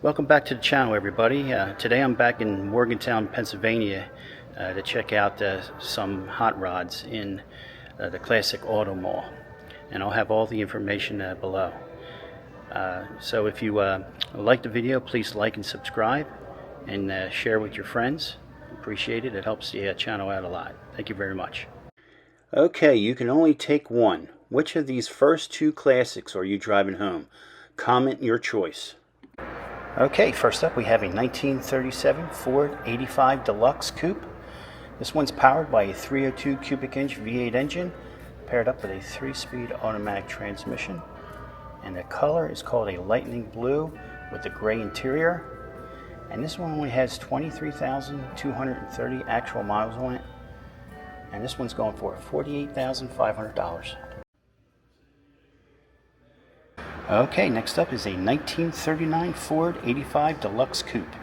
Welcome back to the channel, everybody. Today I'm back in Morgantown, Pennsylvania to check out some hot rods in the Classic Auto Mall, and I'll have all the information below. So if you like the video, please like and subscribe and share with your friends. Appreciate it. It helps the channel out a lot. Thank you very much. Okay, you can only take one. Which of these first two classics are you driving home? Comment your choice. Okay, first up we have a 1937 Ford 85 Deluxe Coupe. This one's powered by a 302 cubic inch V8 engine paired up with a 3-speed automatic transmission. And the color is called a lightning blue with a gray interior. And this one only has 23,230 actual miles on it. And this one's going for $48,500. Okay, next up is a 1939 Ford 85 Deluxe Coupe.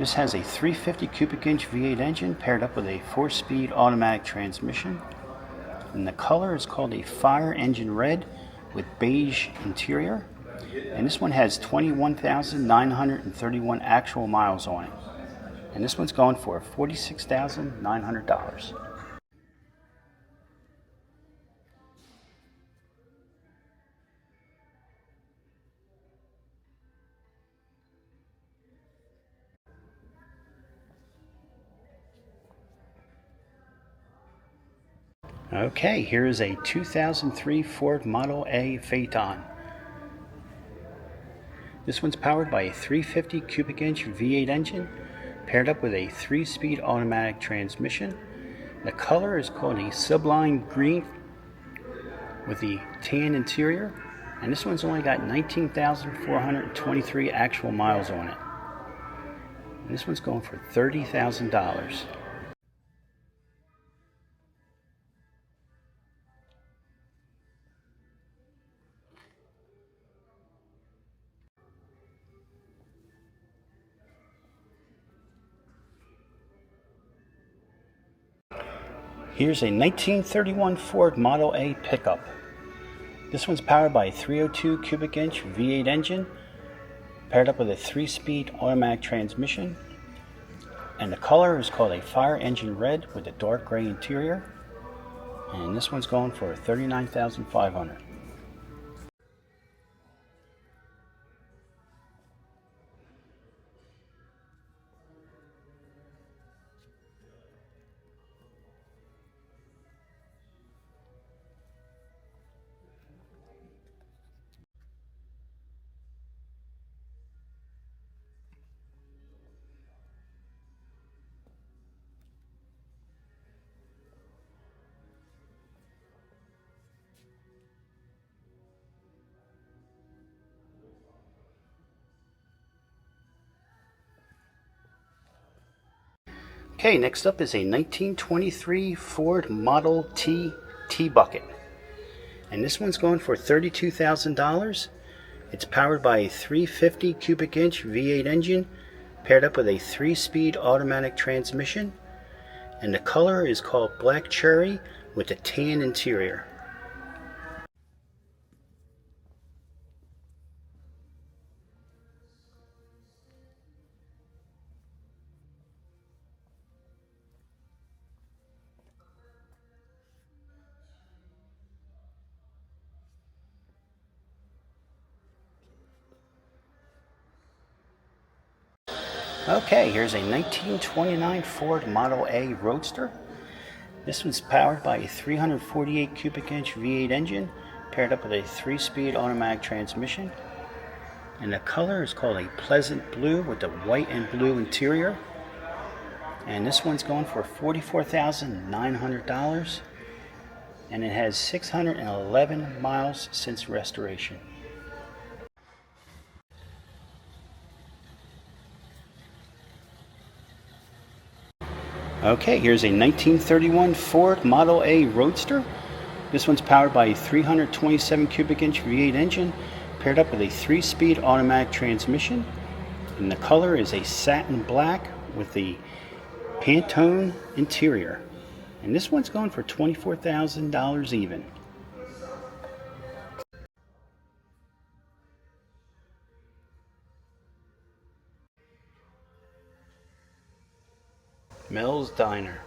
This has a 350 cubic inch V8 engine paired up with a 4-speed automatic transmission. And the color is called a fire engine red with beige interior. And this one has 21,931 actual miles on it. And this one's going for $46,900. Okay, here is a 2003 Ford Model A Phaeton. This one's powered by a 350 cubic inch V8 engine paired up with a 3-speed automatic transmission. The color is called a sublime green with the tan interior, and this one's only got 19,423 actual miles on it. And this one's going for $30,000. Here's a 1931 Ford Model A pickup. This one's powered by a 302 cubic inch V8 engine paired up with a 3-speed automatic transmission. And the color is called a fire engine red with a dark gray interior. And this one's going for $39,500. Okay, next up is a 1923 Ford Model T T-Bucket. And this one's going for $32,000. It's powered by a 350 cubic inch V8 engine paired up with a 3-speed automatic transmission. And the color is called black cherry with a tan interior. Okay, here's a 1929 Ford Model A Roadster. This one's powered by a 348 cubic inch V8 engine paired up with a 3-speed automatic transmission. And the color is called a pleasant blue with a white and blue interior. And this one's going for $44,900. And it has 611 miles since restoration. Okay, here's a 1931 Ford Model A Roadster. This one's powered by a 327 cubic inch V8 engine paired up with a 3-speed automatic transmission. And the color is a satin black with the Pantone interior. And this one's going for $24,000 even. Mel's Diner.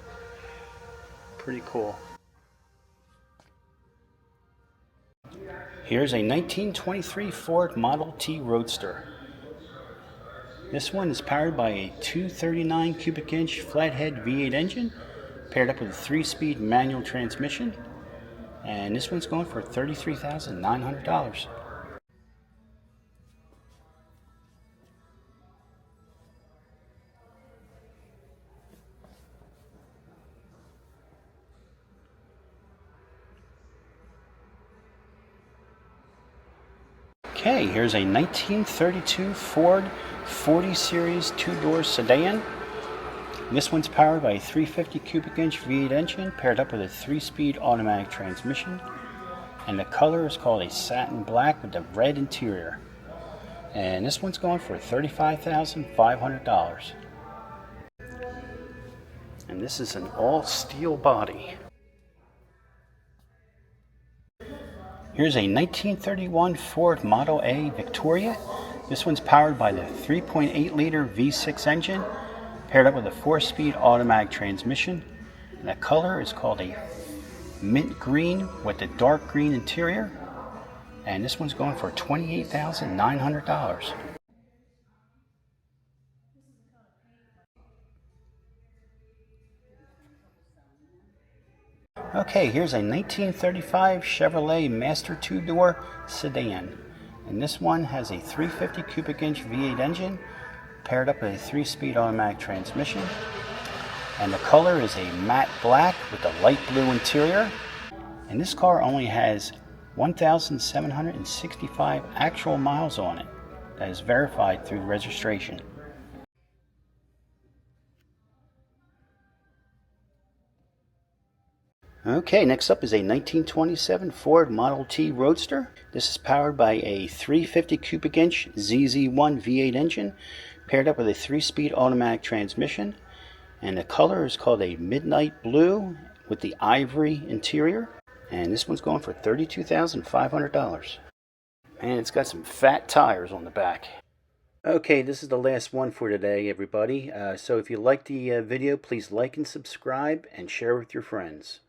Pretty cool. Here's a 1923 Ford Model T Roadster. This one is powered by a 239 cubic inch flathead V8 engine, paired up with a 3-speed manual transmission. And this one's going for $33,900. Okay, here's a 1932 Ford 40 Series 2-door sedan. This one's powered by a 350 cubic inch V8 engine paired up with a 3-speed automatic transmission. And the color is called a satin black with a red interior. And this one's going for $35,500. And this is an all steel body. Here's a 1931 Ford Model A Victoria. This one's powered by the 3.8 liter V6 engine, paired up with a 4-speed automatic transmission. And the color is called a mint green with a dark green interior. And this one's going for $28,900. Okay, here's a 1935 Chevrolet Master 2-door sedan. And this one has a 350 cubic inch V8 engine paired up with a 3-speed automatic transmission. And the color is a matte black with a light blue interior. And this car only has 1,765 actual miles on it. That is verified through registration. Okay, next up is a 1927 Ford Model T Roadster. This is powered by a 350 cubic inch ZZ1 V8 engine paired up with a 3-speed automatic transmission. And the color is called a midnight blue with the ivory interior. And this one's going for $32,500. And it's got some fat tires on the back. Okay, this is the last one for today, everybody. So if you liked the video, please like and subscribe and share with your friends.